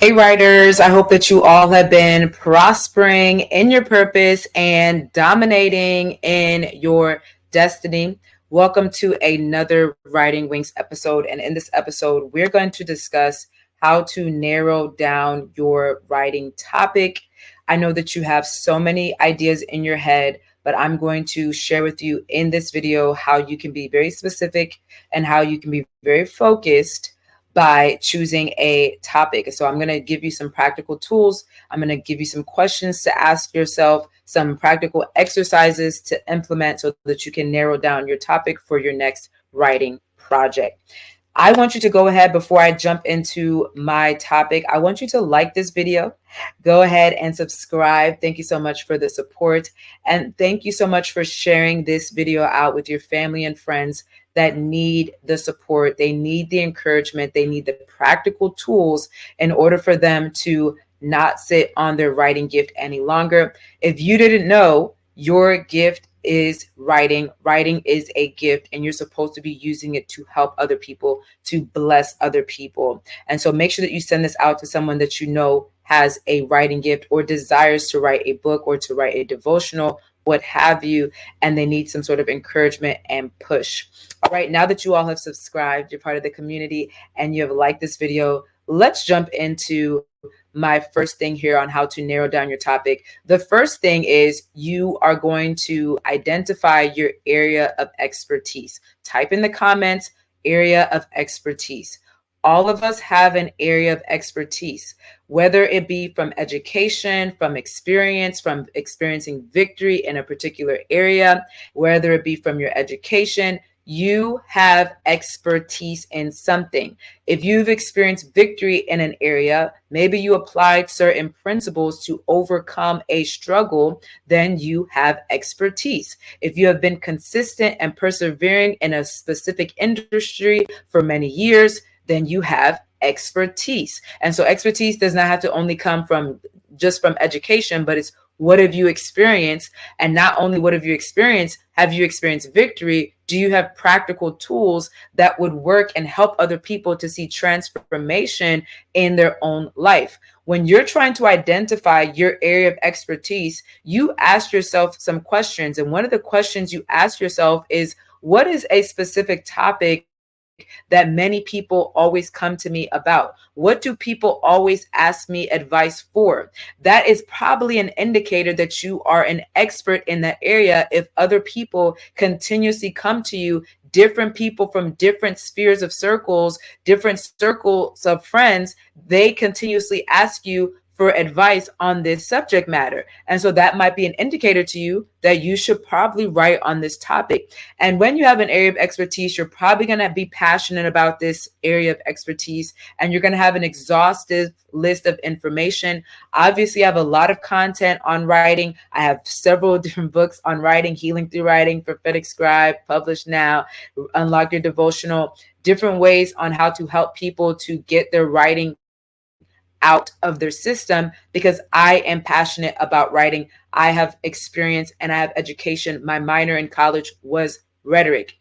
Hey, writers, I hope that you all have been prospering in your purpose and dominating in your destiny. Welcome to another Writing Wings episode. And in this episode, we're going to discuss how to narrow down your writing topic. I know that you have so many ideas in your head, but I'm going to share with you in this video how you can be very specific and how you can be very focused by choosing a topic. So I'm going to give you some practical tools. I'm going to give you some questions to ask yourself, some practical exercises to implement so that you can narrow down your topic for your next writing project. I want you to go ahead before I jump into my topic. I want you to like this video. Go ahead and subscribe. Thank you so much for the support. And thank you so much for sharing this video out with your family and friends that need the support. They need the encouragement. They need the practical tools in order for them to not sit on their writing gift any longer. If you didn't know, your gift is writing. Writing is a gift, and you're supposed to be using it to help other people, to bless other people. And so make sure that you send this out to someone that you know has a writing gift or desires to write a book or to write a devotional, what have you, and they need some sort of encouragement and push. All right, now that you all have subscribed, you're part of the community, and you have liked this video, let's jump into my first thing here on how to narrow down your topic. The first thing is you are going to identify your area of expertise. Type in the comments, area of expertise. All of us have an area of expertise, whether it be from education, from experience, from experiencing victory in a particular area, whether it be from your education. You have expertise in something. If you've experienced victory in an area, maybe you applied certain principles to overcome a struggle, then you have expertise. If you have been consistent and persevering in a specific industry for many years, then you have expertise. And so expertise does not have to only come from just from education, but it's what have you experienced? And not only what have you experienced victory? Do you have practical tools that would work and help other people to see transformation in their own life? When you're trying to identify your area of expertise, you ask yourself some questions. And one of the questions you ask yourself is, what is a specific topic that many people always come to me about? What do people always ask me advice for? That is probably an indicator that you are an expert in that area. If other people continuously come to you, different people from different spheres of circles, different circles of friends, they continuously ask you for advice on this subject matter. And so that might be an indicator to you that you should probably write on this topic. And when you have an area of expertise, you're probably going to be passionate about this area of expertise, and you're going to have an exhaustive list of information. Obviously, I have a lot of content on writing. I have several different books on writing, Healing Through Writing, Prophetic Scribe, published now, Unlock Your Devotional, different ways on how to help people to get their writing out of their system, because I am passionate about writing. I have experience and I have education. My minor in college was rhetoric,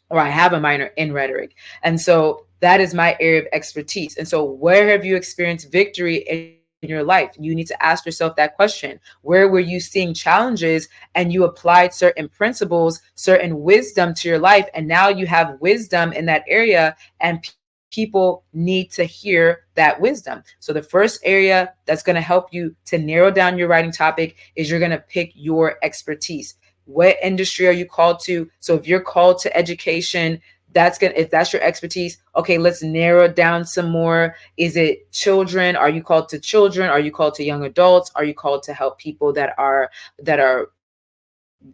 or I have a minor in rhetoric. And so that is my area of expertise. And so where have you experienced victory in your life? You need to ask yourself that question. Where were you seeing challenges and you applied certain principles, certain wisdom to your life, and now you have wisdom in that area, and people need to hear that wisdom. So the first area that's going to help you to narrow down your writing topic is you're going to pick your expertise. What industry are you called to? So if you're called to education, if that's your expertise, okay, let's narrow it down some more. Is it children? Are you called to children? Are you called to young adults? Are you called to help people that are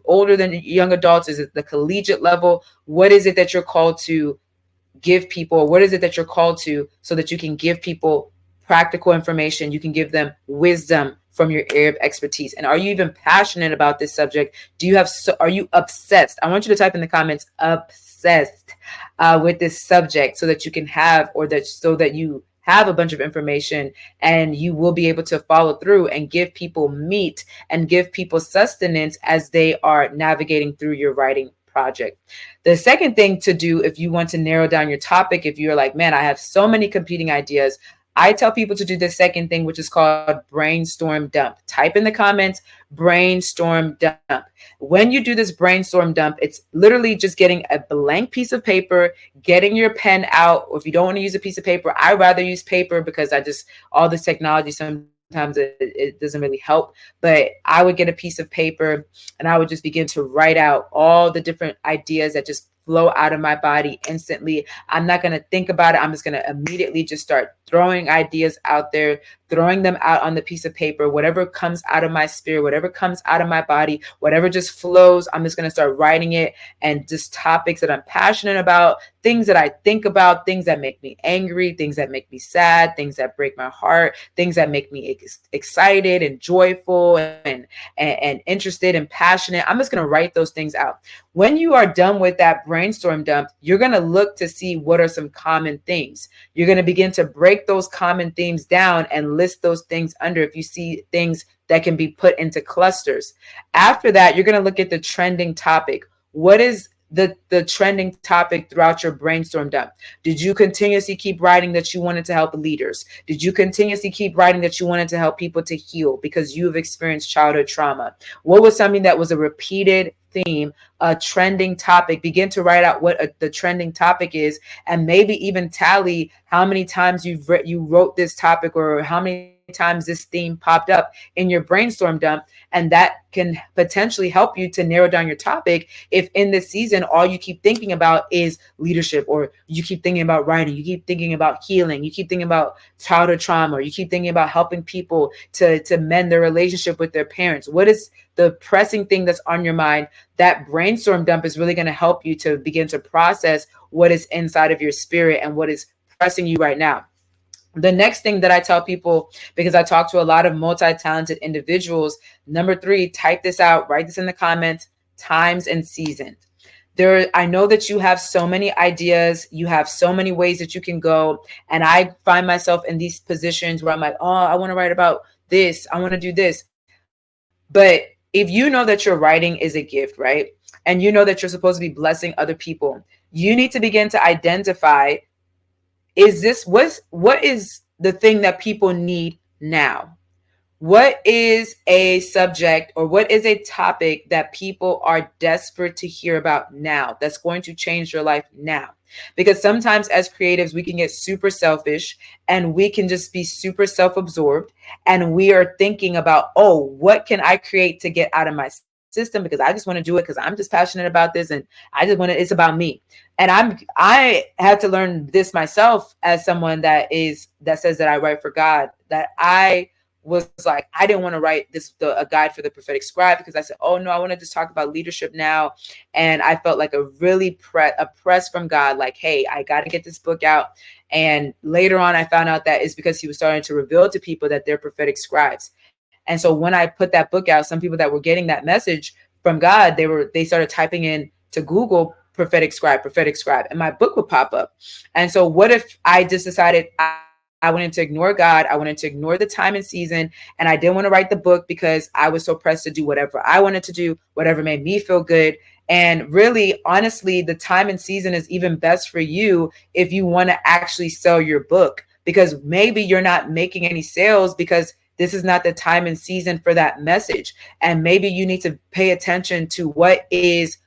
older than young adults? Is it the collegiate level? What is it that you're called to give people? What is it that you're called to, so that you can give people practical information? You can give them wisdom from your area of expertise. And are you even passionate about this subject? Are you obsessed? I want you to type in the comments, obsessed with this subject, so that you can so that you have a bunch of information and you will be able to follow through and give people meat and give people sustenance as they are navigating through your writing project. The second thing to do, if you want to narrow down your topic, if you're like, man, I have so many competing ideas, I tell people to do the second thing, which is called brainstorm dump. Type in the comments, brainstorm dump. When you do this brainstorm dump, it's literally just getting a blank piece of paper, getting your pen out. Or if you don't want to use a piece of paper, I rather use paper because all this technology, sometimes it doesn't really help. But I would get a piece of paper and I would just begin to write out all the different ideas that just flow out of my body instantly. I'm not going to think about it. I'm just going to immediately just start throwing ideas out there, throwing them out on the piece of paper. Whatever comes out of my spirit, whatever comes out of my body, whatever just flows, I'm just going to start writing it. And just topics that I'm passionate about, things that I think about, things that make me angry, things that make me sad, things that break my heart, things that make me excited and joyful and interested and passionate. I'm just going to write those things out. When you are done with that brainstorm dump, you're going to look to see what are some common themes. You're going to begin to break those common themes down and list those things under if you see things that can be put into clusters. After that, you're going to look at the trending topic. What is the trending topic throughout your brainstorm dump? Did you continuously keep writing that you wanted to help leaders? Did you continuously keep writing that you wanted to help people to heal because you've experienced childhood trauma? What was something that was a repeated theme, a trending topic? Begin to write out what the trending topic is, and maybe even tally how many times you wrote this topic or how many times this theme popped up in your brainstorm dump. And that can potentially help you to narrow down your topic if in this season all you keep thinking about is leadership, or you keep thinking about writing, you keep thinking about healing, you keep thinking about childhood trauma, or you keep thinking about helping people to mend their relationship with their parents. What is the pressing thing that's on your mind? That brainstorm dump is really going to help you to begin to process what is inside of your spirit and what is pressing you right now. The next thing that I tell people, because I talk to a lot of multi-talented individuals, number 3, type this out, write this in the comments: times and seasons. I know that you have so many ideas, you have so many ways that you can go. And I find myself in these positions where I'm like, oh, I want to write about this, I want to do this. But if you know that your writing is a gift, right? And you know that you're supposed to be blessing other people, you need to begin to identify, what is the thing that people need now? What is a subject or what is a topic that people are desperate to hear about now that's going to change your life now? Because sometimes as creatives, we can get super selfish and we can just be super self-absorbed. And we are thinking about, oh, what can I create to get out of my system? Because I just want to do it because I'm just passionate about this and it's about me. And I had to learn this myself as someone that says that I write for God, that I was like, I didn't want to write a guide for the prophetic scribe, because I said, oh no, I want to just talk about leadership now. And I felt like a really a press from God, like, hey, I got to get this book out. And later on, I found out that it's because he was starting to reveal to people that they're prophetic scribes. And so when I put that book out, some people that were getting that message from God, they started typing in to Google prophetic scribe, and my book would pop up. And so what if I just decided I wanted to ignore God, I wanted to ignore the time and season, and I didn't want to write the book because I was so pressed to do whatever I wanted to do, whatever made me feel good. And really, honestly, the time and season is even best for you if you want to actually sell your book, because maybe you're not making any sales because this is not the time and season for that message. And maybe you need to pay attention to what is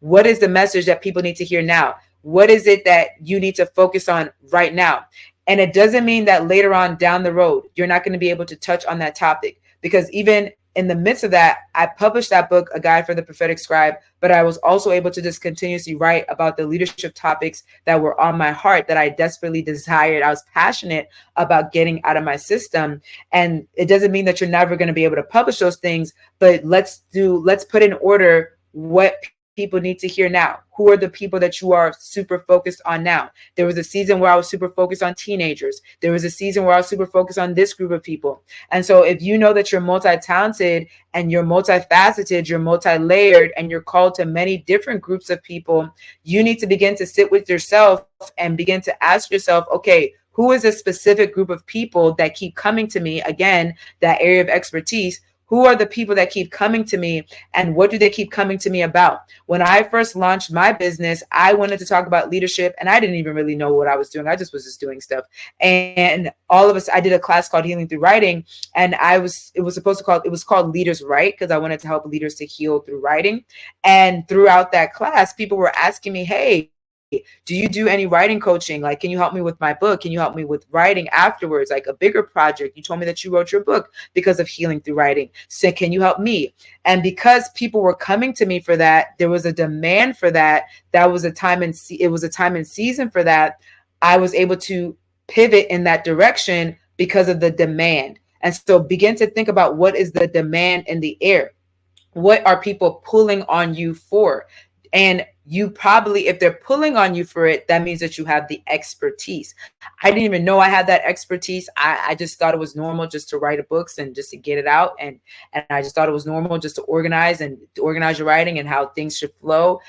the message that people need to hear now? What is it that you need to focus on right now? And it doesn't mean that later on down the road, you're not going to be able to touch on that topic, because even in the midst of that, I published that book, A Guide for the Prophetic Scribe, but I was also able to just continuously write about the leadership topics that were on my heart, that I desperately desired. I was passionate about getting out of my system. And it doesn't mean that you're never going to be able to publish those things, but let's put in order what people need to hear now. Who are the people that you are super focused on now? There was a season where I was super focused on teenagers. There was a season where I was super focused on this group of people. And so if you know that you're multi-talented and you're multifaceted, you're multi-layered, and you're called to many different groups of people, you need to begin to sit with yourself and begin to ask yourself, okay, who is a specific group of people that keep coming to me? Again, that area of expertise. Who are the people that keep coming to me, and what do they keep coming to me about? When I first launched my business, I wanted to talk about leadership, and I didn't even really know what I was doing. I just was just doing stuff. And all of us, I did a class called Healing Through Writing, and it was called Leaders Write, because I wanted to help leaders to heal through writing. And throughout that class, people were asking me, hey, do you do any writing coaching? Like, can you help me with my book? Can you help me with writing afterwards? Like a bigger project. You told me that you wrote your book because of healing through writing. So can you help me? And because people were coming to me for that, there was a demand for that. It was a time and season for that. I was able to pivot in that direction because of the demand. And so begin to think about, what is the demand in the air? What are people pulling on you for? And you probably, if they're pulling on you for it, that means that you have the expertise. I didn't even know I had that expertise. I just thought it was normal just to write books and just to get it out. And I just thought it was normal just to organize your writing and how things should flow.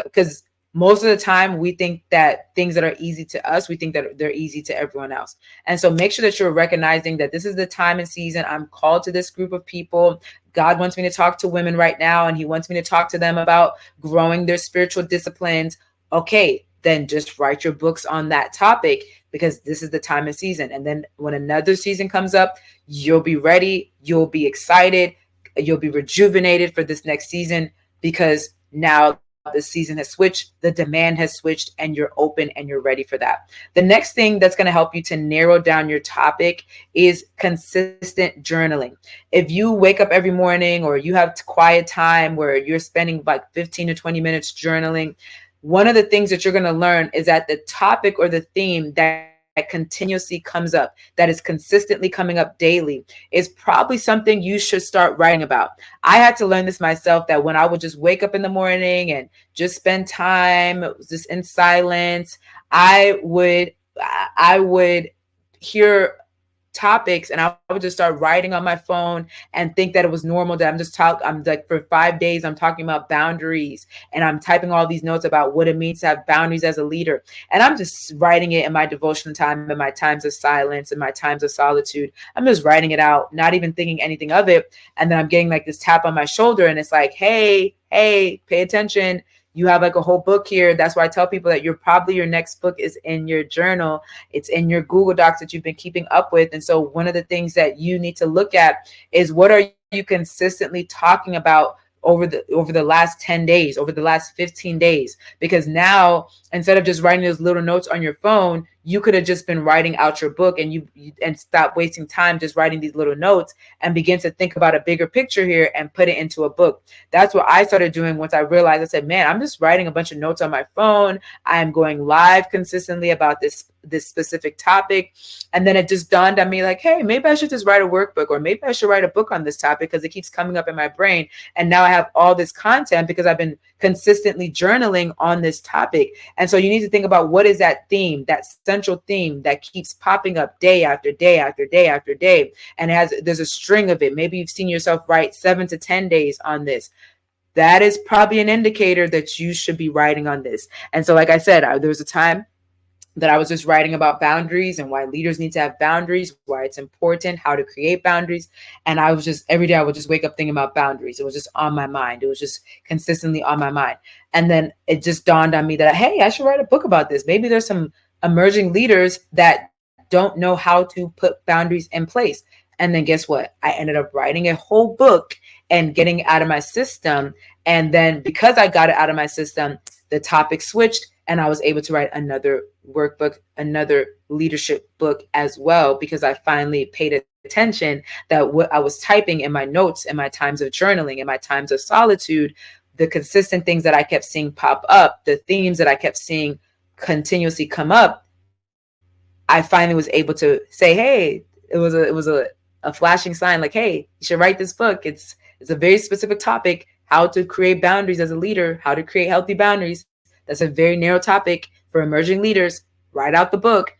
Because most of the time we think that things that are easy to us, we think that they're easy to everyone else. And so make sure that you're recognizing that this is the time and season. I'm called to this group of people. God wants me to talk to women right now, and he wants me to talk to them about growing their spiritual disciplines. Okay, then just write your books on that topic, because this is the time and season. And then when another season comes up, you'll be ready, you'll be excited, you'll be rejuvenated for this next season, because now the season has switched, the demand has switched, and you're open and you're ready for that. The next thing that's going to help you to narrow down your topic is consistent journaling. If you wake up every morning, or you have quiet time where you're spending like 15 to 20 minutes journaling, one of the things that you're going to learn is that the topic or the theme that continuously comes up, that is consistently coming up daily, is probably something you should start writing about. I had to learn this myself, that when I would just wake up in the morning and just spend time just in silence, I would hear topics, and I would just start writing on my phone and think that it was normal, that I'm like, for 5 days I'm talking about boundaries, and I'm typing all these notes about what it means to have boundaries as a leader, and I'm just writing it in my devotional time, in my times of silence, in my times of solitude. I'm just writing it out, not even thinking anything of it. And then I'm getting like this tap on my shoulder, and it's like, hey, pay attention. You have like a whole book here. That's why I tell people that your next book is in your journal. It's in your Google Docs that you've been keeping up with. And so one of the things that you need to look at is, what are you consistently talking about over the last 10 days, over the last 15 days? Because now, instead of just writing those little notes on your phone, you could have just been writing out your book, and and stop wasting time just writing these little notes, and begin to think about a bigger picture here and put it into a book. That's what I started doing once I realized. I said, man, I'm just writing a bunch of notes on my phone. I am going live consistently about this specific topic. And then it just dawned on me, like, hey, maybe I should just write a workbook, or maybe I should write a book on this topic, because it keeps coming up in my brain. And now I have all this content because I've been consistently journaling on this topic. And so you need to think about, what is that theme, that central theme that keeps popping up day after day after day after day. And there's a string of it. Maybe you've seen yourself write 7 to 10 days on this. That is probably an indicator that you should be writing on this. And so, like I said, there was a time that I was just writing about boundaries and why leaders need to have boundaries, why it's important, how to create boundaries. And I was just, every day I would just wake up thinking about boundaries. It was just on my mind. It was just consistently on my mind. And then it just dawned on me that, hey, I should write a book about this. Maybe there's some emerging leaders that don't know how to put boundaries in place. And then guess what? I ended up writing a whole book and getting it out of my system. And then because I got it out of my system, the topic switched, and I was able to write another workbook, another leadership book as well, because I finally paid attention that what I was typing in my notes, in my times of journaling, in my times of solitude, the consistent things that I kept seeing pop up, the themes that I kept seeing continuously come up, I finally was able to say, hey, it was a flashing sign, like, hey, you should write this book. It's a very specific topic, how to create boundaries as a leader, how to create healthy boundaries. That's a very narrow topic for emerging leaders. Write out the book.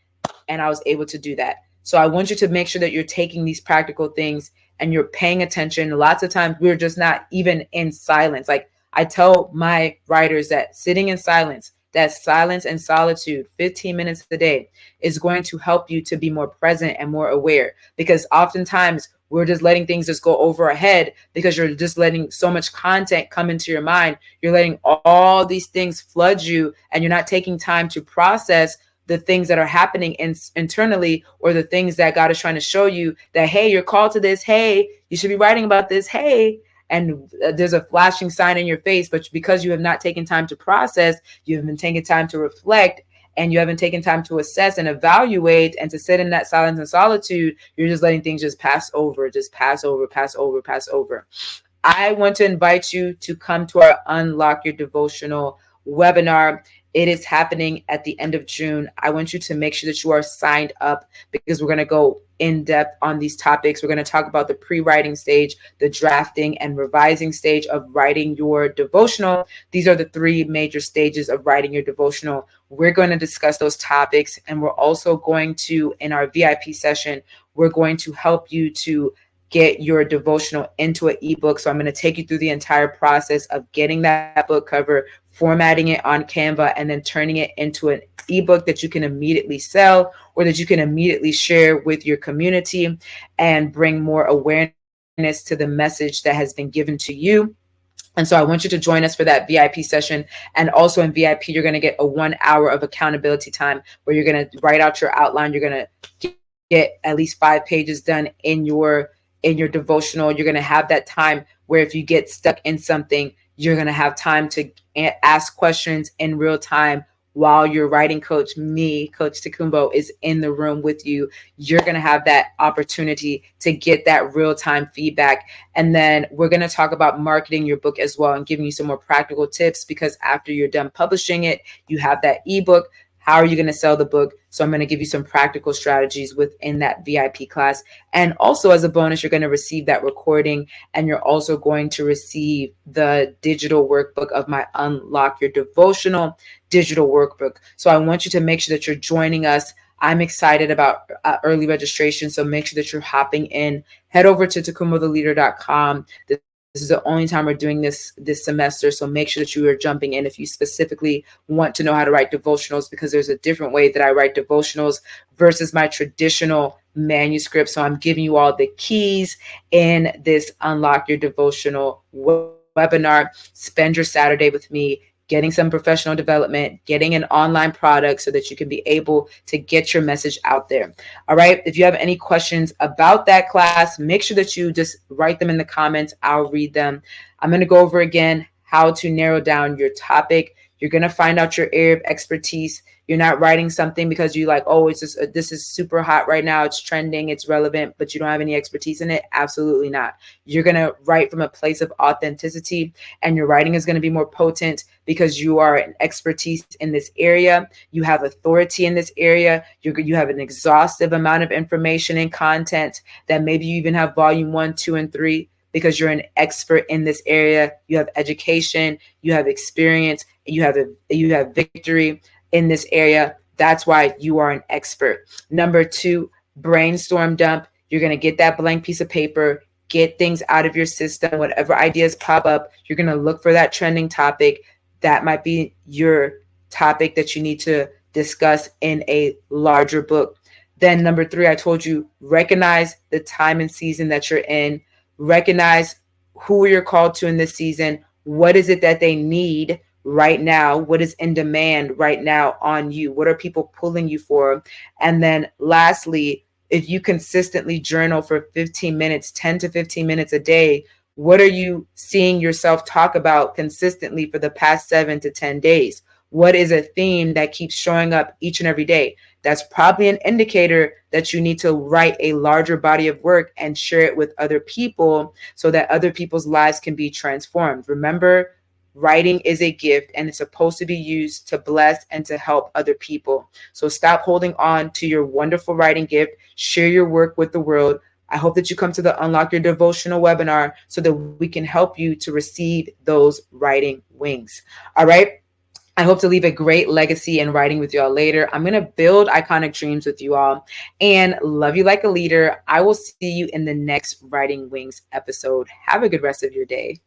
And I was able to do that. So I want you to make sure that you're taking these practical things and you're paying attention. Lots of times we're just not even in silence. Like I tell my writers that sitting in silence, that silence and solitude, 15 minutes a day, is going to help you to be more present and more aware. Because oftentimes we're just letting things just go over our head because you're just letting so much content come into your mind. You're letting all these things flood you, and you're not taking time to process the things that are happening internally, or the things that God is trying to show you that, hey, you're called to this. Hey, you should be writing about this. Hey, and there's a flashing sign in your face, but because you have not taken time to process, you haven't taken time to reflect, and you haven't taken time to assess and evaluate and to sit in that silence and solitude, you're just letting things just pass over, pass over. I want to invite you to come to our Unlock Your Devotional webinar. It is happening at the end of June. I want you to make sure that you are signed up, because we're going to go in depth on these topics. We're going to talk about the pre-writing stage, the drafting and revising stage of writing your devotional. These are the three major stages of writing your devotional. We're going to discuss those topics, and we're also going to, in our VIP session, we're going to help you to get your devotional into an ebook. So I'm going to take you through the entire process of getting that book cover, formatting it on Canva, and then turning it into an ebook that you can immediately sell, or that you can immediately share with your community and bring more awareness to the message that has been given to you. And so I want you to join us for that VIP session. And also in VIP, you're going to get a 1 hour of accountability time where you're going to write out your outline. You're going to get at least 5 pages done in your devotional. You're going to have that time where if you get stuck in something, you're going to have time to ask questions in real time while your writing coach, me, Coach Takumbo, is in the room with you. You're going to have that opportunity to get that real-time feedback. And then we're going to talk about marketing your book as well, and giving you some more practical tips, because after you're done publishing it, you have that ebook. How are you going to sell the book? So I'm going to give you some practical strategies within that VIP class. And also, as a bonus, you're going to receive that recording, and you're also going to receive the digital workbook of my Unlock Your Devotional digital workbook. So I want you to make sure that you're joining us. I'm excited about early registration, so make sure that you're hopping in. Head over to takumotheleader.com. This is the only time we're doing this semester, so make sure that you are jumping in if you specifically want to know how to write devotionals, because there's a different way that I write devotionals versus my traditional manuscript. So I'm giving you all the keys in this Unlock Your Devotional webinar. Spend your Saturday with me, getting some professional development, getting an online product so that you can be able to get your message out there. All right. If you have any questions about that class, make sure that you just write them in the comments. I'll read them. I'm going to go over again how to narrow down your topic. You're going to find out your area of expertise. You're not writing something because you like, oh, it's just this is super hot right now. It's trending. It's relevant, but you don't have any expertise in it. Absolutely not. You're going to write from a place of authenticity, and your writing is going to be more potent because you are an expertise in this area. You have authority in this area. You have an exhaustive amount of information and content that maybe you even have volume 1, 2, and 3. Because you're an expert in this area. You have education, you have experience, you have victory in this area. That's why you are an expert. Number 2, brainstorm dump. You're going to get that blank piece of paper, get things out of your system. Whatever ideas pop up, you're going to look for that trending topic. That might be your topic that you need to discuss in a larger book. Then number 3, I told you, recognize the time and season that you're in. Recognize who you're called to in this season. What is it that they need right now? What is in demand right now on you? What are people pulling you for? And then lastly, if you consistently journal for 15 minutes, 10 to 15 minutes a day, what are you seeing yourself talk about consistently for the past 7 to 10 days? What is a theme that keeps showing up each and every day? That's probably an indicator that you need to write a larger body of work and share it with other people so that other people's lives can be transformed. Remember, writing is a gift, and it's supposed to be used to bless and to help other people. So stop holding on to your wonderful writing gift. Share your work with the world. I hope that you come to the Unlock Your Devotional webinar so that we can help you to receive those writing wings. All right. I hope to leave a great legacy in writing with you all later. I'm going to build iconic dreams with you all and love you like a leader. I will see you in the next Writing Wings episode. Have a good rest of your day.